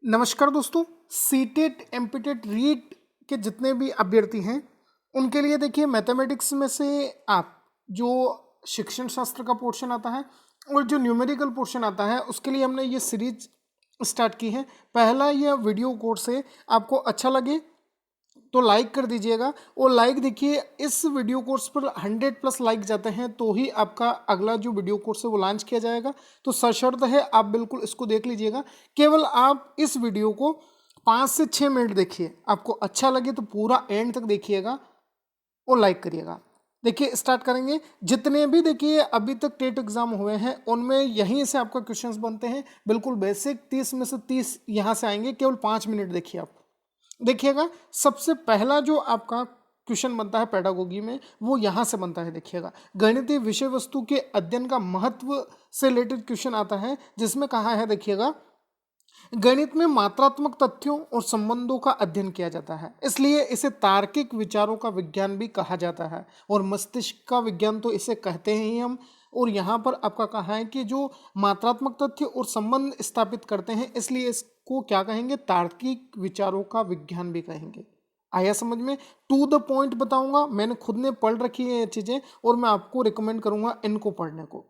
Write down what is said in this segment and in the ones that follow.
नमस्कार दोस्तों। CTET MPTET REET के जितने भी अभ्यर्थी हैं उनके लिए देखिए मैथमेटिक्स में से आप जो शिक्षण शास्त्र का पोर्शन आता है और जो न्यूमेरिकल पोर्शन आता है उसके लिए हमने ये सीरीज स्टार्ट की है। पहला यह वीडियो कोर्स है, आपको अच्छा लगे तो लाइक कर दीजिएगा। और लाइक देखिए, इस वीडियो कोर्स पर 100+ लाइक जाते हैं तो ही आपका अगला जो वीडियो कोर्स है वो लॉन्च किया जाएगा। तो सशर्त है आप बिल्कुल इसको देख लीजिएगा। केवल आप इस वीडियो को 5 से 6 मिनट देखिए, आपको अच्छा लगे तो पूरा एंड तक देखिएगा और लाइक करिएगा। देखिए स्टार्ट करेंगे। जितने भी देखिए अभी तक टेट एग्जाम हुए हैं उनमें यहीं से आपका क्वेश्चंस बनते हैं, बिल्कुल बेसिक। 30 में से 30 यहाँ से आएंगे। केवल 5 मिनट देखिए आप। देखिएगा सबसे पहला जो आपका क्वेश्चन बनता है पेडागोगी में वो यहां से बनता है। देखिएगा गणितीय विषय वस्तु के अध्ययन का महत्व से रिलेटेड क्वेश्चन आता है, जिसमें कहा है देखिएगा गणित में मात्रात्मक तथ्यों और संबंधों का अध्ययन किया जाता है, इसलिए इसे तार्किक विचारों का विज्ञान भी कहा जाता है और मस्तिष्क का विज्ञान तो इसे कहते हैं ही हम। और यहाँ पर आपका कहा है कि जो मात्रात्मक तथ्य और संबंध स्थापित करते हैं इसलिए इसको क्या कहेंगे, तार्किक विचारों का विज्ञान भी कहेंगे। आया समझ में? टू द पॉइंट बताऊंगा, मैंने खुद ने पढ़ रखी है ये चीजें और मैं आपको रिकमेंड करूंगा इनको पढ़ने को।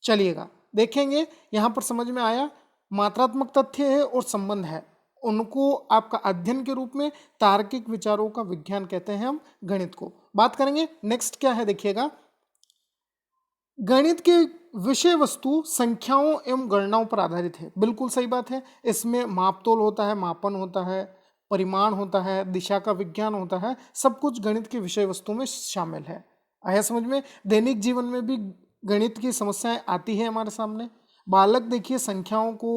चलिएगा देखेंगे यहां पर समझ में आया। मात्रात्मक तथ्य है और संबंध है, उनको आपका अध्ययन के रूप में तार्किक विचारों का विज्ञान कहते हैं हम गणित को। बात करेंगे नेक्स्ट क्या है। देखिएगा गणित के विषय वस्तु संख्याओं एवं गणनाओं पर आधारित है। बिल्कुल सही बात है। इसमें मापतोल होता है, मापन होता है, परिमाण होता है, दिशा का विज्ञान होता है, सब कुछ गणित की विषय वस्तु में शामिल है। आया समझ में? दैनिक जीवन में भी गणित की समस्याएं आती है हमारे सामने। बालक देखिए संख्याओं को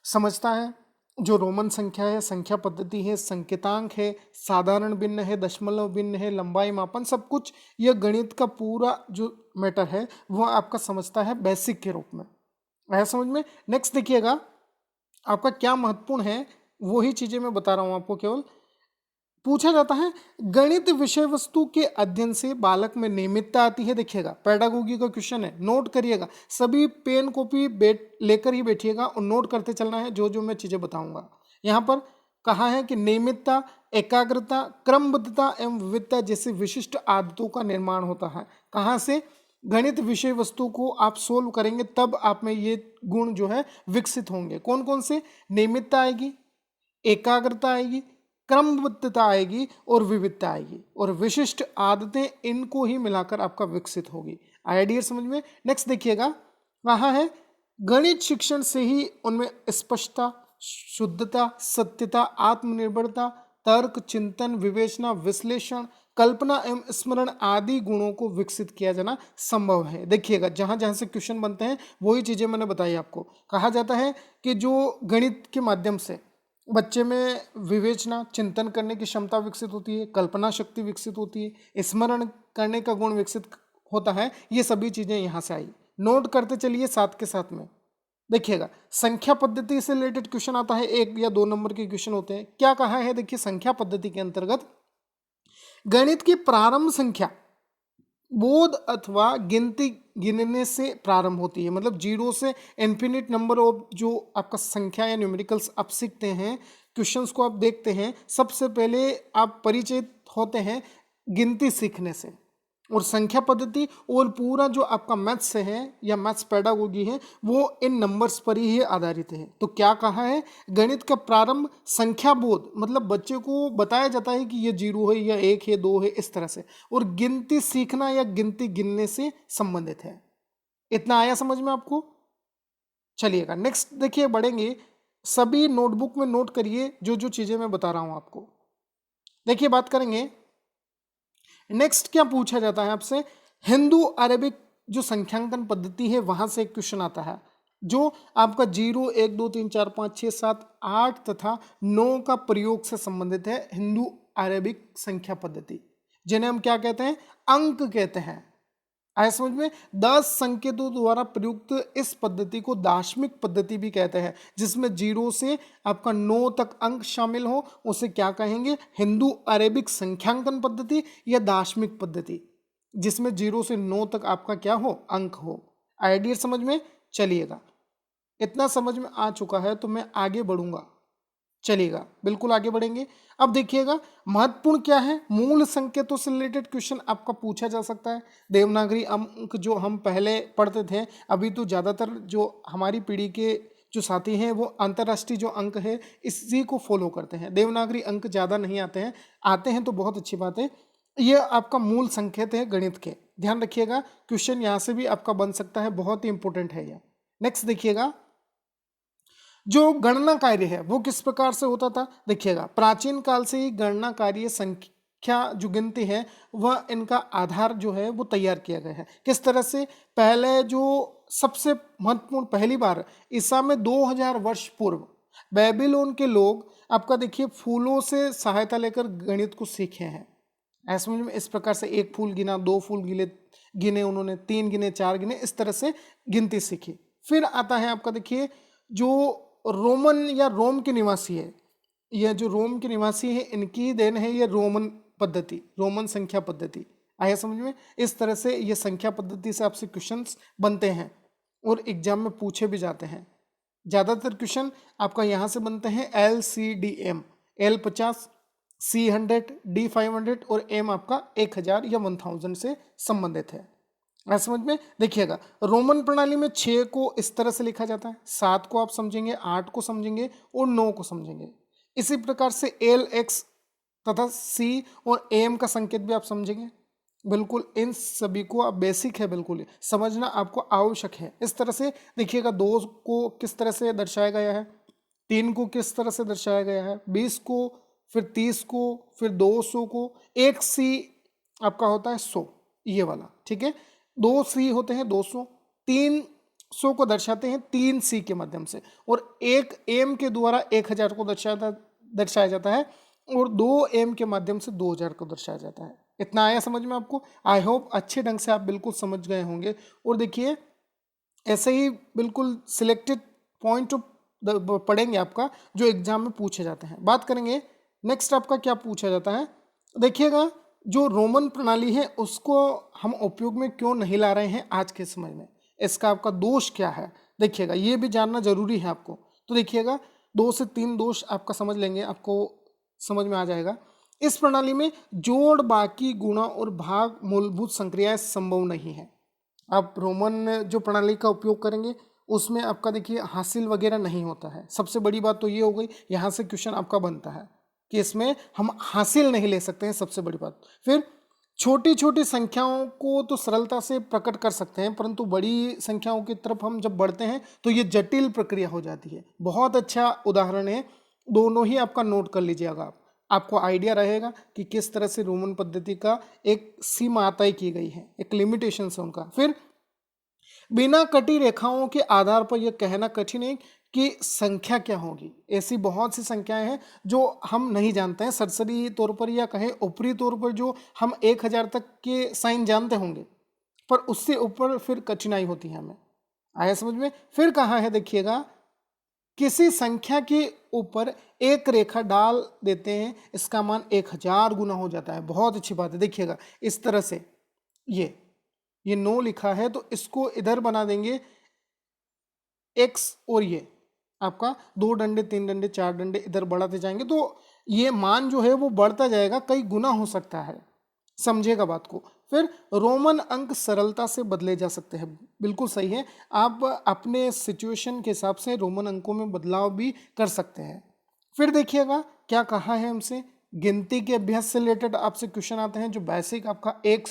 समझता है, जो रोमन संख्या है, संख्या पद्धति है, संकेतांक है, साधारण भिन्न है, दशमलव भिन्न है, लंबाई मापन, सब कुछ यह गणित का पूरा जो मैटर है वह आपका समझता है बेसिक के रूप में। आया समझ में? नेक्स्ट देखिएगा आपका क्या महत्वपूर्ण है वही चीजें मैं बता रहा हूं आपको। केवल पूछा जाता है गणित विषय वस्तु के अध्ययन से बालक में नियमितता आती है। देखिएगा पेडागोगी का क्वेश्चन है, नोट करिएगा। सभी पेन कॉपी लेकर ही बैठिएगा और नोट करते चलना है जो जो मैं चीजें बताऊंगा। यहां पर कहा है कि नियमितता, एकाग्रता, क्रमबद्धता एवं विविधता जैसी विशिष्ट आदतों का निर्माण होता है। कहां से? गणित विषय वस्तु को आप सोल्व करेंगे तब आप में ये गुण जो है विकसित होंगे। कौन कौन से? नियमितता आएगी, एकाग्रता आएगी, क्रमबद्धता आएगी और विविधता आएगी, और विशिष्ट आदतें इनको ही मिलाकर आपका विकसित होगी। आइडिया समझ में? नेक्स्ट देखिएगा कहा है गणित शिक्षण से ही उनमें स्पष्टता, शुद्धता, सत्यता, आत्मनिर्भरता, तर्क, चिंतन, विवेचना, विश्लेषण, कल्पना एवं स्मरण आदि गुणों को विकसित किया जाना संभव है। देखिएगा जहां जहां से क्वेश्चन बनते हैं वही चीजें मैंने बताई आपको। कहा जाता है कि जो गणित के माध्यम से बच्चे में विवेचना, चिंतन करने की क्षमता विकसित होती है, कल्पना शक्ति विकसित होती है, स्मरण करने का गुण विकसित होता है, ये सभी चीजें यहां से आई। नोट करते चलिए साथ के साथ में। देखिएगा संख्या पद्धति से रिलेटेड क्वेश्चन आता है, 1 या 2 नंबर के क्वेश्चन होते हैं। क्या कहा है? देखिए संख्या पद्धति के अंतर्गत गणित की प्रारंभ संख्या बोध अथवा गिनती गिनने से प्रारंभ होती है। मतलब जीरो से इन्फिनिट नंबर ऑफ जो आपका संख्या या न्यूमेरिकल्स आप सीखते हैं, क्वेश्चंस को आप देखते हैं, सबसे पहले आप परिचित होते हैं गिनती सीखने से। और संख्या पद्धति और पूरा जो आपका मैथ्स है या मैथ्स पेडागोगी है वो इन नंबर्स पर ही आधारित है। तो क्या कहा है? गणित का प्रारंभ संख्या बोध, मतलब बच्चे को बताया जाता है कि ये 0 है या 1 है, 2 है, इस तरह से। और गिनती सीखना या गिनती गिनने से संबंधित है। इतना आया समझ में आपको? चलिएगा नेक्स्ट देखिए बढ़ेंगे। सभी नोटबुक में नोट करिए जो जो चीजें मैं बता रहा हूं आपको। देखिए बात करेंगे नेक्स्ट क्या पूछा जाता है आपसे। हिंदू अरेबिक जो संख्यांकन पद्धति है वहां से एक क्वेश्चन आता है जो आपका 0, 1, 2, 3, 4, 5, 6, 7, 8 तथा 9 का प्रयोग से संबंधित है। हिंदू अरेबिक संख्या पद्धति जिन्हें हम क्या कहते हैं? अंक कहते हैं। आया समझ में? 10 संकेतों द्वारा प्रयुक्त इस पद्धति को दार्शनिक पद्धति भी कहते हैं, जिसमें 0 से आपका 9 तक अंक शामिल हो उसे क्या कहेंगे? हिंदू अरेबिक संख्यांकन पद्धति या दार्शनिक पद्धति, जिसमें 0 से 9 तक आपका क्या हो? अंक हो। आइडिया समझ में? चलिएगा इतना समझ में आ चुका है तो मैं आगे बढ़ूंगा, चलिएगा बिल्कुल आगे बढ़ेंगे। अब देखिएगा महत्वपूर्ण क्या है, मूल संकेतों से रिलेटेड क्वेश्चन आपका पूछा जा सकता है। देवनागरी अंक जो हम पहले पढ़ते थे, अभी तो ज़्यादातर जो हमारी पीढ़ी के जो साथी हैं वो अंतर्राष्ट्रीय जो अंक है इसी को फॉलो करते हैं, देवनागरी अंक ज़्यादा नहीं आते हैं, आते हैं तो बहुत अच्छी बात है। ये आपका मूल संकेत है गणित के, ध्यान रखिएगा, क्वेश्चन यहाँ से भी आपका बन सकता है, बहुत ही इंपॉर्टेंट है यह। नेक्स्ट देखिएगा, जो गणना कार्य है वो किस प्रकार से होता था, देखिएगा प्राचीन काल से ही गणना कार्य संख्या जो गिनती है वह इनका आधार जो है वो तैयार किया गया है। किस तरह से, पहले जो सबसे महत्वपूर्ण, पहली बार ईसा में 2000 वर्ष पूर्व बेबीलोन के लोग आपका देखिए फूलों से सहायता लेकर गणित को सीखे हैं। ऐसे समझ में, इस प्रकार से एक फूल गिना, दो फूल गिने उन्होंने, तीन गिने, चार गिने, इस तरह से गिनती सीखी। फिर आता है आपका देखिए जो रोमन या रोम के निवासी है, यह जो रोम के निवासी है इनकी देन है ये रोमन पद्धति, रोमन संख्या पद्धति। आया समझ में, इस तरह से ये संख्या पद्धति से आपसे क्वेश्चंस बनते हैं और एग्जाम में पूछे भी जाते हैं। ज़्यादातर क्वेश्चन आपका यहाँ से बनते हैं, LCDM, L 50, C 100, D 500 और M आपका 1000 या 1000 से संबंधित है। ऐसा समझ में, देखिएगा रोमन प्रणाली में 6 को इस तरह से लिखा जाता है, 7 को आप समझेंगे, 8 को समझेंगे और 9 को समझेंगे। इसी प्रकार से L, X तथा C और M का संकेत भी आप समझेंगे। बिल्कुल इन सभी को आप बेसिक है, बिल्कुल समझना आपको आवश्यक है। इस तरह से देखिएगा 2 को किस तरह से दर्शाया गया है, 3 को किस तरह से दर्शाया गया है, 20 को, फिर 30 को, फिर 200 को, एक C आपका होता है 100, ये वाला, ठीक है। 2 C होते हैं 200, 300 को दर्शाते हैं 3 C के माध्यम से, और एक M के द्वारा 1000 को दर्शाया जाता है, और 2 M के माध्यम से 2000 को दर्शाया जाता है। इतना आया समझ में आपको, आई होप अच्छे ढंग से आप बिल्कुल समझ गए होंगे। और देखिए ऐसे ही बिल्कुल सिलेक्टेड पॉइंट पढ़ेंगे आपका जो एग्जाम में पूछे जाते हैं। बात करेंगे नेक्स्ट आपका क्या पूछा जाता है, देखिएगा जो रोमन प्रणाली है उसको हम उपयोग में क्यों नहीं ला रहे हैं आज के समय में, इसका आपका दोष क्या है, देखिएगा ये भी जानना जरूरी है आपको। तो देखिएगा 2 से 3 दोष आपका समझ लेंगे, आपको समझ में आ जाएगा। इस प्रणाली में जोड़, बाकी, गुणा और भाग मूलभूत संक्रियाएं संभव नहीं है। आप रोमन जो प्रणाली का उपयोग करेंगे उसमें आपका देखिए हासिल वगैरह नहीं होता है। सबसे बड़ी बात तो ये हो गई, यहाँ से क्वेश्चन आपका बनता है कि इसमें हम हासिल नहीं ले सकते हैं, सबसे बड़ी बात। फिर छोटी छोटी संख्याओं को तो सरलता से प्रकट कर सकते हैं, परंतु बड़ी संख्याओं की तरफ हम जब बढ़ते हैं तो ये जटिल प्रक्रिया हो जाती है। बहुत अच्छा उदाहरण है, दोनों ही आपका नोट कर लीजिएगा आप, आपको आइडिया रहेगा कि किस तरह से रोमन पद्धति का एक सीमा तय की गई है, एक लिमिटेशन है उनका। फिर बिना कटी रेखाओं के आधार पर यह कहना कठिन है कि संख्या क्या होगी। ऐसी बहुत सी संख्याएं हैं जो हम नहीं जानते हैं, सरसरी तौर पर या कहें ऊपरी तौर पर जो हम 1000 तक के साइन जानते होंगे, पर उससे ऊपर फिर कठिनाई होती है हमें। आया समझ में। फिर कहा है देखिएगा, किसी संख्या के ऊपर एक रेखा डाल देते हैं, इसका मान 1000 गुना हो जाता है। बहुत अच्छी बात है, देखिएगा इस तरह से ये 9 लिखा है तो इसको इधर बना देंगे x, और ये आपका 2 डंडे, 3 डंडे, 4 डंडे इधर बढ़ाते जाएंगे तो ये मान जो है वो बढ़ता जाएगा, कई गुना हो सकता है, समझेगा बात को। फिर रोमन अंक सरलता से बदले जा सकते हैं, बिल्कुल सही है, आप अपने सिचुएशन के हिसाब से रोमन अंकों में बदलाव भी कर सकते हैं। फिर देखिएगा क्या कहा है हमसे, गिनती के अभ्यास से रिलेटेड आपसे क्वेश्चन आते हैं जो बेसिक आपका 1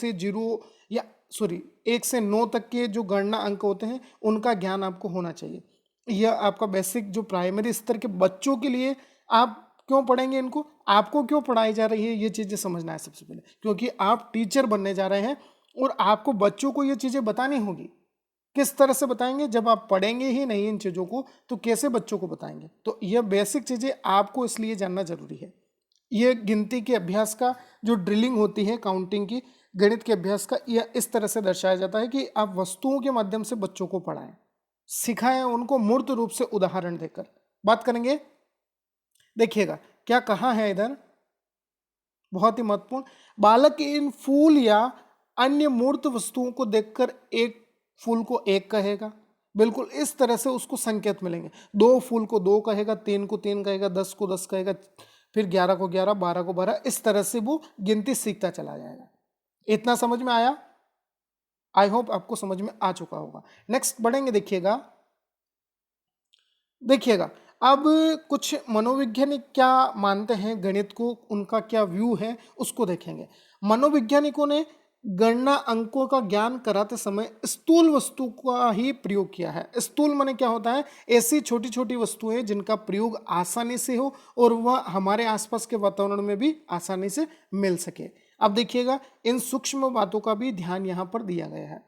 से 9 तक के जो गणना अंक होते हैं उनका ज्ञान आपको होना चाहिए। यह आपका बेसिक जो प्राइमरी स्तर के बच्चों के लिए, आप क्यों पढ़ेंगे इनको, आपको क्यों पढ़ाई जा रही है, ये चीज़ें समझना है सबसे पहले, क्योंकि आप टीचर बनने जा रहे हैं और आपको बच्चों को ये चीज़ें बतानी होगी। किस तरह से बताएंगे, जब आप पढ़ेंगे ही नहीं इन चीज़ों को तो कैसे बच्चों को बताएंगे। तो यह बेसिक चीज़ें आपको इसलिए जानना जरूरी है। यह गिनती के अभ्यास का जो ड्रिलिंग होती है, काउंटिंग की, गणित के अभ्यास का, यह इस तरह से दर्शाया जाता है कि आप वस्तुओं के माध्यम से बच्चों को पढ़ाएं, सिखाएं उनको मूर्त रूप से उदाहरण देकर। बात करेंगे, देखिएगा क्या कहा है इधर, बहुत ही महत्वपूर्ण, बालक इन फूल या अन्य मूर्त वस्तुओं को देखकर एक फूल को एक कहेगा, बिल्कुल इस तरह से उसको संकेत मिलेंगे। 2 फूल को 2 कहेगा, 3 को 3 कहेगा, 10 को 10 कहेगा, फिर 11 को 11, 12 को 12, इस तरह से वो गिनती सीखता चला जाएगा। इतना समझ में आया? आई होप आपको समझ में आ चुका होगा। नेक्स्ट बढ़ेंगे, देखिएगा अब कुछ मनोवैज्ञानिक क्या मानते हैं गणित को, उनका क्या व्यू है उसको देखेंगे। मनोवैज्ञानिकों ने गणना अंकों का ज्ञान कराते समय स्थूल वस्तु का ही प्रयोग किया है। स्थूल माने क्या होता है? ऐसी छोटी छोटी वस्तुएं जिनका प्रयोग आसानी से हो और वह हमारे आसपास के वातावरण में भी आसानी से मिल सके। अब देखिएगा इन सूक्ष्म बातों का भी ध्यान यहाँ पर दिया गया है।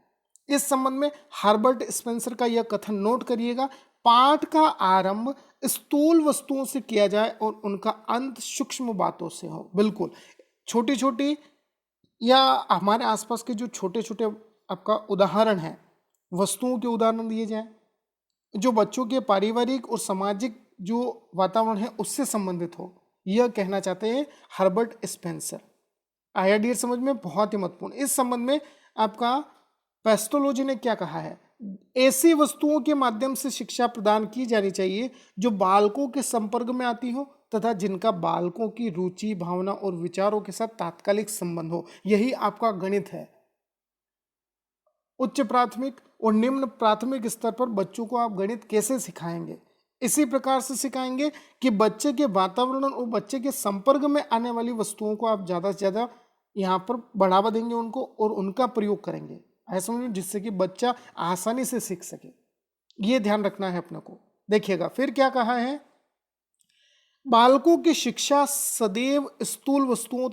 इस संबंध में हर्बर्ट स्पेंसर का यह कथन नोट करिएगा, पाठ का आरंभ स्थूल वस्तुओं से किया जाए और उनका अंत सूक्ष्म बातों से हो। बिल्कुल छोटी छोटी या हमारे आसपास के जो छोटे छोटे आपका उदाहरण है, वस्तुओं के उदाहरण दिए जाए जो बच्चों के पारिवारिक और सामाजिक जो वातावरण है उससे संबंधित हो, यह कहना चाहते हैं हर्बर्ट स्पेंसर। आया डियर समझ में? बहुत ही महत्वपूर्ण। इस संबंध में आपका पेस्टोलॉजी ने क्या कहा है? ऐसी वस्तुओं के माध्यम से शिक्षा प्रदान की जानी चाहिए जो बालकों के संपर्क में आती हो तथा जिनका बालकों की रुचि, भावना और विचारों के साथ तात्कालिक संबंध हो। यही आपका गणित है। उच्च प्राथमिक और निम्न प्राथमिक स्तर पर बच्चों को आप गणित कैसे सिखाएंगे? इसी प्रकार से सिखाएंगे कि बच्चे के वातावरण और बच्चे के संपर्क में आने वाली वस्तुओं को आप ज़्यादा से ज़्यादा यहाँ पर बढ़ावा देंगे उनको और उनका प्रयोग करेंगे, ऐसा समझो, जिससे कि बच्चा आसानी से सीख सके। ये ध्यान रखना है अपने को। देखिएगा फिर क्या कहा है, बालकों की शिक्षा सदैव स्थूल वस्तुओं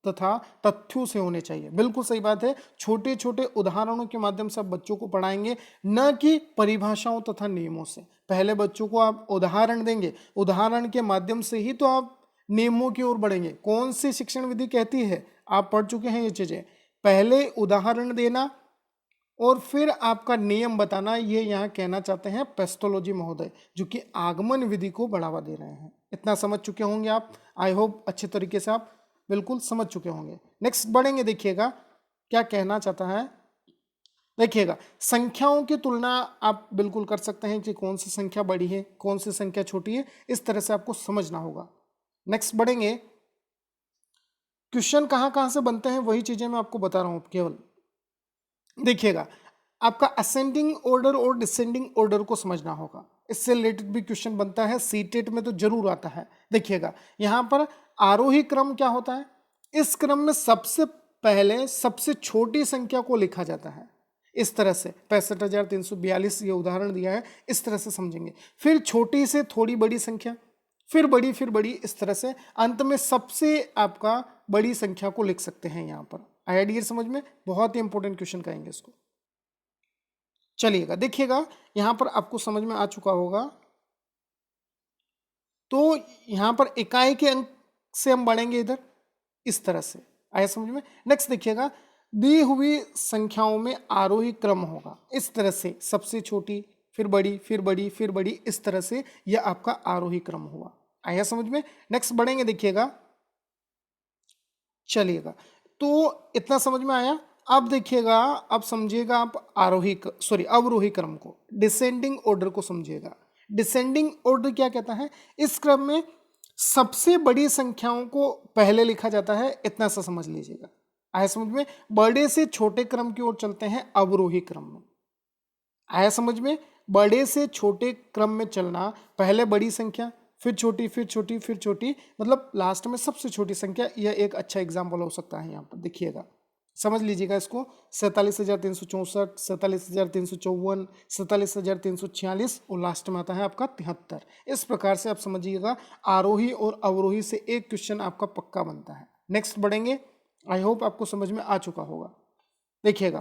तथा तथ्यों से होने चाहिए। बिल्कुल सही बात है। छोटे छोटे उदाहरणों के माध्यम से आप बच्चों को पढ़ाएंगे, न कि परिभाषाओं तथा नियमों से। पहले बच्चों को आप उदाहरण देंगे, उदाहरण के माध्यम से ही तो आप नियमों की ओर बढ़ेंगे। कौन सी शिक्षण विधि कहती है, आप पढ़ चुके हैं ये चीजें, पहले उदाहरण देना और फिर आपका नियम बताना। ये यहाँ कहना चाहते हैं पेस्टोलॉजी महोदय, जो कि आगमन विधि को बढ़ावा दे रहे हैं। इतना समझ चुके होंगे आप। आई होप अच्छे तरीके से आप बिल्कुल समझ चुके होंगे। नेक्स्ट बढ़ेंगे, देखिएगा क्या कहना चाहता है। देखिएगा संख्याओं की तुलना आप बिल्कुल कर सकते हैं कि कौन सी संख्या बड़ी है, कौन सी संख्या छोटी है, इस तरह से आपको समझना होगा। नेक्स्ट बढ़ेंगे, क्वेश्चन कहाँ कहाँ से बनते हैं वही चीजें मैं आपको बता रहा हूँ केवल। देखिएगा आपका असेंडिंग ऑर्डर और डिसेंडिंग ऑर्डर को समझना होगा। इससे रिलेटेड भी क्वेश्चन बनता है, सीटेट में तो जरूर आता है। देखिएगा यहाँ पर आरोही क्रम क्या होता है, इस क्रम में सबसे पहले सबसे छोटी संख्या को लिखा जाता है। इस तरह से 65,342 ये उदाहरण दिया है, इस तरह से समझेंगे। फिर छोटी से थोड़ी बड़ी संख्या, फिर बड़ी, इस तरह से अंत में सबसे आपका बड़ी संख्या को लिख सकते हैं। यहाँ पर आया डियर समझ में? बहुत ही इंपॉर्टेंट क्वेश्चन कहेंगे इसको। चलिएगा देखिएगा यहां पर आपको समझ में आ चुका होगा। तो यहां पर इकाई के अंक से हम बढ़ेंगे इधर, इस तरह से आया समझ में? नेक्स्ट देखिएगा, दी हुई संख्याओं में आरोही क्रम होगा, इस तरह से सबसे छोटी, फिर बड़ी, फिर बड़ी, फिर बड़ी, इस तरह से यह आपका आरोही क्रम हुआ। आया समझ में? नेक्स्ट बढ़ेंगे, देखिएगा। चलिएगा तो इतना समझ में आया। अब देखिएगा, अब समझिएगा आप अवरोही क्रम को, डिसेंडिंग ऑर्डर को समझिएगा। डिसेंडिंग ऑर्डर क्या कहता है, इस क्रम में सबसे बड़ी संख्याओं को पहले लिखा जाता है, इतना सा समझ लीजिएगा। आया समझ में? बड़े से छोटे क्रम की ओर चलते हैं अवरोही क्रम में। आया समझ में? बड़े से छोटे क्रम में चलना, पहले बड़ी संख्या, फिर छोटी, फिर छोटी, फिर छोटी, मतलब लास्ट में सबसे छोटी संख्या। यह एक अच्छा एग्जाम्पल हो सकता है। यहाँ पर देखिएगा, समझ लीजिएगा इसको। 47,364, 47,354, 47,346 और लास्ट में आता है आपका 73। इस प्रकार से आप समझिएगा आरोही और अवरोही से एक क्वेश्चन आपका पक्का बनता है। नेक्स्ट बढ़ेंगे, आई होप आपको समझ में आ चुका होगा। देखिएगा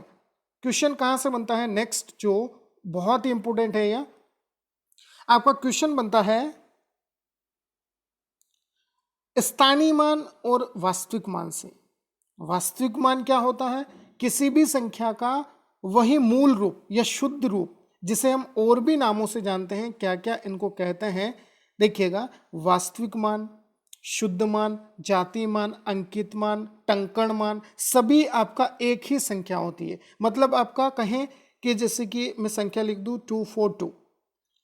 क्वेश्चन कहाँ से बनता है, नेक्स्ट जो बहुत ही इंपॉर्टेंट है, यह आपका क्वेश्चन बनता है स्थानीय मान और वास्तविक मान से। वास्तविक मान क्या होता है, किसी भी संख्या का वही मूल रूप या शुद्ध रूप, जिसे हम और भी नामों से जानते हैं। क्या क्या इनको कहते हैं, देखिएगा, वास्तविक मान, शुद्ध मान, जाति मान, अंकित मान, टंकण मान, सभी आपका एक ही संख्या होती है। मतलब आपका कहें कि जैसे कि मैं संख्या लिख दूं 242।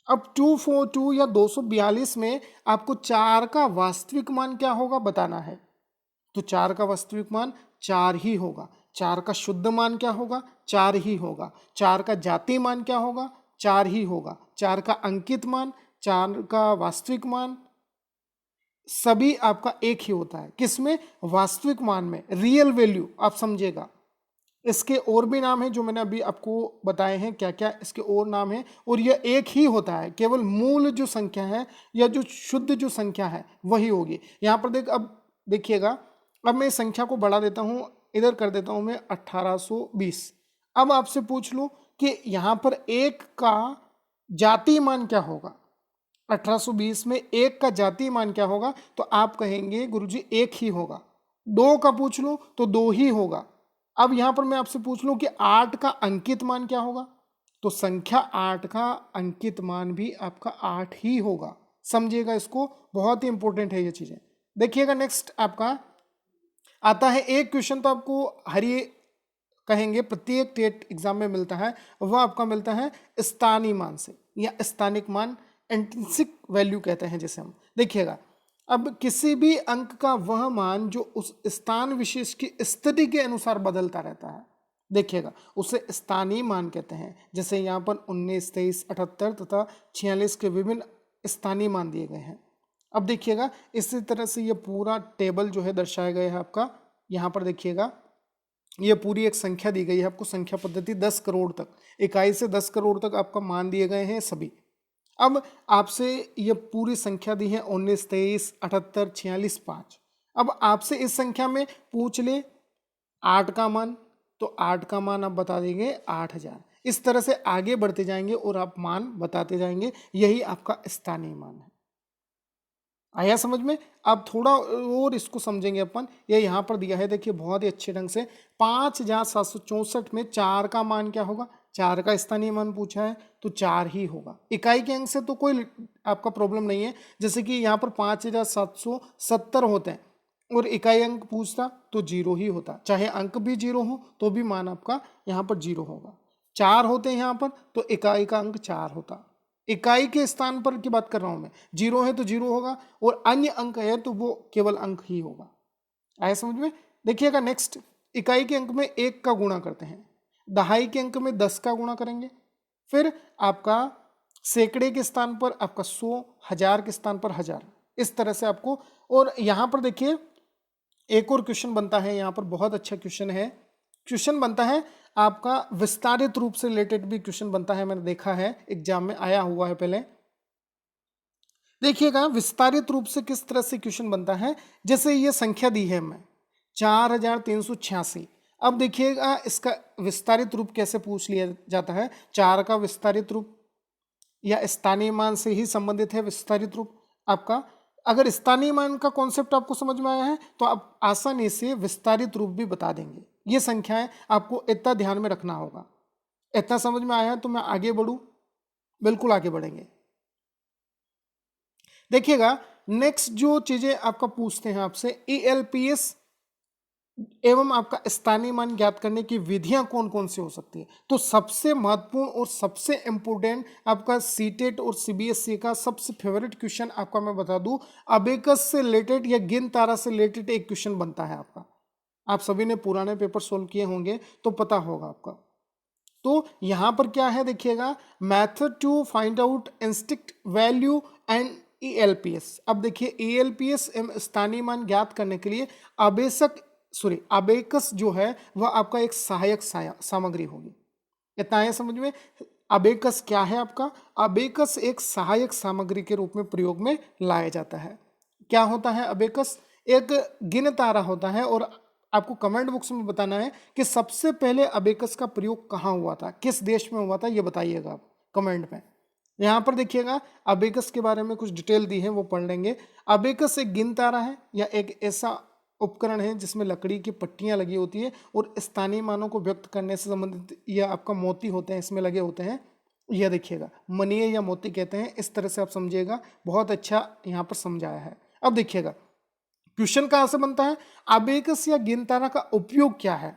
अब 242 या 242 में आपको 4 का वास्तविक मान क्या होगा बताना है। तो 4 का वास्तविक मान 4 ही होगा। 4 का शुद्ध मान क्या होगा? 4 ही होगा। 4 का जाति मान क्या होगा? 4 ही होगा। 4 का अंकित मान, 4 का वास्तविक मान, सभी आपका एक ही होता है। किसमें? वास्तविक मान में, रियल वैल्यू। आप समझिएगा, इसके और भी नाम है जो मैंने अभी आपको बताए हैं, क्या क्या इसके और नाम है, और यह एक ही होता है। केवल मूल जो संख्या है या जो शुद्ध जो संख्या है वही होगी। यहाँ पर अब देखिएगा, अब मैं इस संख्या को बढ़ा देता हूँ, इधर कर देता हूँ मैं 1820। अब आपसे पूछ लूँ कि यहाँ पर एक का जातीय मान क्या होगा? 1820 में एक का जातीय मान क्या होगा? तो आप कहेंगे गुरुजी एक ही होगा। 2 का पूछ लो तो 2 ही होगा। अब यहां पर मैं आपसे पूछ लूं कि 8 का अंकित मान क्या होगा? तो संख्या 8 का अंकित मान भी आपका 8 ही होगा। समझिएगा इसको, बहुत ही इंपॉर्टेंट है ये चीजें। देखिएगा नेक्स्ट आपका आता है एक क्वेश्चन, तो आपको हर ये कहेंगे प्रत्येक टेट एग्जाम में मिलता है, वह आपका मिलता है स्थानीय मान से या स्थानिक मान, इंट्रिंसिक वैल्यू कहते हैं जिसे हम। देखिएगा, अब किसी भी अंक का वह मान जो उस स्थान विशेष की स्थिति के अनुसार बदलता रहता है, देखिएगा उसे स्थानीय मान कहते हैं। जैसे यहाँ पर 19, 23, 78 तथा 46 के विभिन्न स्थानीय मान दिए गए हैं। अब देखिएगा इसी तरह से ये पूरा टेबल जो है दर्शाया गया है आपका। यहाँ पर देखिएगा ये पूरी एक संख्या दी गई है आपको, संख्या पद्धति 10 करोड़ तक, इकाई से 10 करोड़ तक आपका मान दिए गए हैं सभी। अब आपसे ये पूरी संख्या दी है 19, 23, 78, 46, 5। अब आपसे इस संख्या में पूछ ले 8 का मान, तो 8 का मान आप बता देंगे 8000। इस तरह से आगे बढ़ते जाएंगे और आप मान बताते जाएंगे, यही आपका स्थानीय मान है। आया समझ में? आप थोड़ा और इसको समझेंगे अपन, ये यहाँ पर दिया है देखिए बहुत ही अच्छे ढंग से। 5764 में 4 का मान क्या होगा? 4 का स्थानीय मान पूछा है तो 4 ही होगा। इकाई के अंक से तो कोई आपका प्रॉब्लम नहीं है, जैसे कि यहाँ पर 5770 होते हैं और इकाई अंक पूछता तो 0 ही होता, चाहे अंक भी 0 हो तो भी मान आपका यहाँ पर 0 होगा। 4 होते हैं यहाँ पर तो इकाई का अंक 4 होता। इकाई के स्थान पर की बात कर रहा हूं मैं, 0 है तो 0 होगा और अन्य अंक है तो वो केवल अंक ही होगा। आया समझ में? देखिएगा नेक्स्ट, इकाई के अंक में 1 का गुणा करते हैं, दहाई के अंक में 10 का गुणा करेंगे, फिर आपका सैकड़े के स्थान पर आपका 100, हजार के स्थान पर 1000, इस तरह से आपको। और यहां पर देखिए एक और क्वेश्चन बनता है, यहां पर बहुत अच्छा क्वेश्चन है। क्वेश्चन बनता है आपका विस्तारित रूप से रिलेटेड भी क्वेश्चन बनता है, मैंने देखा है एग्जाम में आया हुआ है पहले। देखिएगा विस्तारित रूप से किस तरह से क्वेश्चन बनता है। जैसे ये संख्या दी है मैं 4386। अब देखिएगा इसका विस्तारित रूप कैसे पूछ लिया जाता है। 4 का विस्तारित रूप या स्थानीय मान से ही संबंधित है विस्तारित रूप आपका। अगर स्थानीय मान का कॉन्सेप्ट आपको समझ में आया है तो आप आसानी से विस्तारित रूप भी बता देंगे। ये संख्याएं आपको इतना ध्यान में रखना होगा। इतना समझ में आया है तो मैं आगे बढ़ूं? बिल्कुल आगे बढ़ेंगे। देखिएगा नेक्स्ट जो चीजें आपका पूछते हैं आपसे, ईएलपीएस एवं आपका स्थानीय मान ज्ञात करने की विधियां कौन कौन सी हो सकती है। तो सबसे महत्वपूर्ण और सबसे इंपॉर्टेंट आपका सीटेट और सीबीएसई का सबसे फेवरेट क्वेश्चन आपका मैं बता दूं, अबेकस से रिलेटेड या गिन तारा से रिलेटेड एक क्वेश्चन बनता है आपका। आप सभी ने पुराने पेपर सोल्व किए होंगे तो पता होगा आपका। तो यहां पर क्या है देखिएगा, method to find out instinct value and ELPS. अब देखिए ईएलपीएस स्थानीय मान ज्ञात करने के लिए अबेकस जो है वह आपका एक सहायक सामग्री होगी। इतना है समझ में? अबेकस क्या है आपका? अबेकस एक सहायक सामग्री के रूप में प्रयोग में लाया जाता है। क्या होता है अबेकस? एक गिन तारा होता है और आपको कमेंट बॉक्स में बताना है कि सबसे पहले अबेकस का प्रयोग कहाँ हुआ था, किस देश में हुआ था, ये बताइएगा आप कमेंट में। यहाँ पर देखिएगा अबेकस के बारे में कुछ डिटेल दी है वो पढ़ लेंगे। अबेकस एक गिन तारा है या एक ऐसा उपकरण है जिसमें लकड़ी की पट्टियां लगी होती है और स्थानीय मानों को व्यक्त करने से संबंधित या आपका मोती होते हैं इसमें लगे होते हैं। यह देखिएगा मनीय या मोती कहते हैं, इस तरह से आप समझिएगा। बहुत अच्छा यहाँ पर समझाया है। अब देखिएगा क्वेश्चन कहाँ से बनता है, अबेकस या गिन तारा का उपयोग क्या है।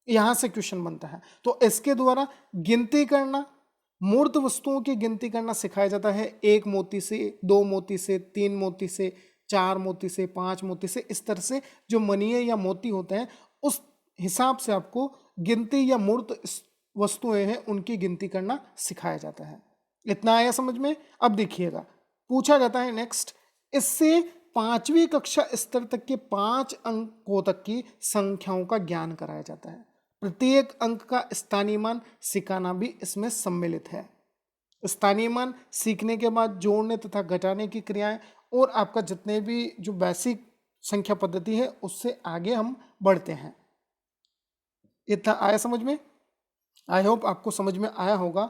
यहां से क्वेश्चन बनता है। तो इसके द्वारा गिनती करना, मूर्त वस्तुओं की गिनती करना सिखाया जाता है। 1 मोती से, 2 मोती से, 3 मोती से, 4 मोती से, 5 मोती से, इस तरह से जो मनीय या मोती होते हैं उस हिसाब से आपको गिनती या मूर्त वस्तुएं हैं उनकी गिनती करना सिखाया जाता है। इतना आया समझ में? अब देखिएगा, पूछा जाता है नेक्स्ट, इससे 5वीं कक्षा स्तर तक के 5 अंकों तक की संख्याओं का ज्ञान कराया जाता है। प्रत्येक अंक का स्थानीय मान सिखाना भी इसमें सम्मिलित है। स्थानीय मान सीखने के बाद जोड़ने तथा घटाने की क्रियाएं और आपका जितने भी जो बेसिक संख्या पद्धति है उससे आगे हम बढ़ते हैं। इतना आया समझ में? आई होप आपको समझ में आया होगा।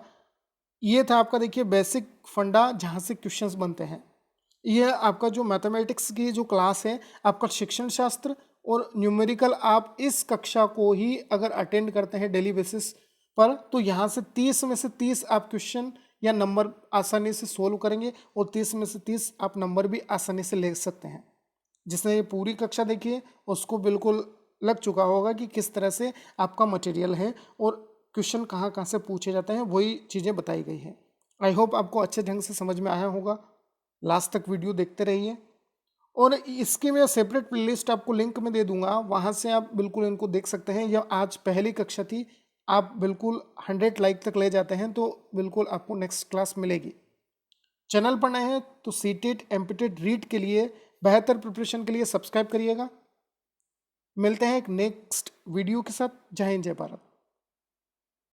ये था आपका देखिए बेसिक फंडा जहाँ से क्वेश्चंस बनते हैं। ये आपका जो मैथमेटिक्स की जो क्लास है, आपका शिक्षण शास्त्र और न्यूमेरिकल, आप इस कक्षा को ही अगर अटेंड करते हैं डेली बेसिस पर तो यहाँ से 30 में से 30 आप क्वेश्चन या नंबर आसानी से सोल्व करेंगे और 30 में से 30 आप नंबर भी आसानी से ले सकते हैं। जिसने ये पूरी कक्षा देखी है उसको बिल्कुल लग चुका होगा कि किस तरह से आपका मटेरियल है और क्वेश्चन कहाँ कहाँ से पूछे जाते हैं, वही चीज़ें बताई गई है। आई होप आपको अच्छे ढंग से समझ में आया होगा। लास्ट तक वीडियो देखते रहिए और इसकी मैं सेपरेट प्लेलिस्ट आपको लिंक में दे दूंगा, वहाँ से आप बिल्कुल इनको देख सकते हैं। यह आज पहली कक्षा थी, आप बिल्कुल 100 लाइक तक ले जाते हैं तो बिल्कुल आपको नेक्स्ट क्लास मिलेगी। चैनल पर नए हैं तो सीटेट एमपीटेट रीट के लिए बेहतर प्रिपरेशन के लिए सब्सक्राइब करिएगा। मिलते हैं एक नेक्स्ट वीडियो के साथ। जय हिंद, जय भारत।